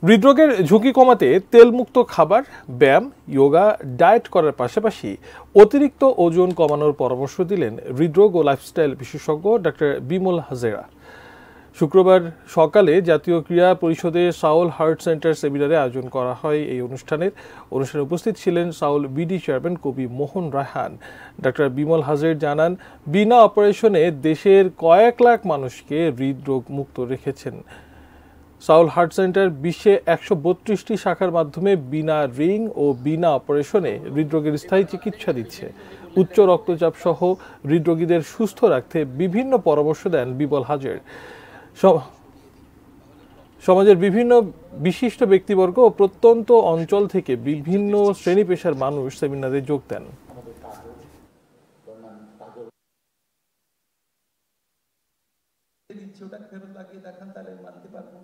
হৃদরোগের ঝুঁকি কমাতে তেলমুক্ত খাবার, ব্যায়াম, যোগা, ডায়েট করার পাশাপাশি অতিরিক্ত ওজন কমানোর পরামর্শ দিলেন হৃদরোগ ও লাইফস্টাইল বিশেষজ্ঞ ডাক্তার বিমল হাজেরা। শুক্রবার সকালে জাতীয় ক্রীড়া পরিষদে সাউল হার্ট সেন্টার সেমিনারে আয়োজন করা হয় এই অনুষ্ঠানে উপস্থিত ছিলেন সাউল বিডি চেয়ারম্যান কবি মোহন রায়হান। ডাক্তার বিমল হাজের জানান, বিনা অপারেশনে দেশের কয়েক লাখ মানুষকে হৃদরোগ মুক্ত রেখেছেন। সাউল হার্ট সেন্টার বিশ্বে ১৩২টি শাখার মাধ্যমে বিনা রিং ও বিনা অপারেশনে হৃদরোগের স্থায়ী চিকিৎসা দিচ্ছে। উচ্চ রক্তচাপ সহ হৃদরোগীদের সুস্থ রাখতে বিভিন্ন পরামর্শ দেন বিমল হাজের। সমাজের বিভিন্ন বিশিষ্ট ব্যক্তিবর্গ ও প্রত্যন্ত অঞ্চল থেকে বিভিন্ন শ্রেণী পেশার মানুষ সেমিনারে যোগ দেন। ওটা ফেরত লাগিয়ে দেখান, তাহলে মানতে পারবো।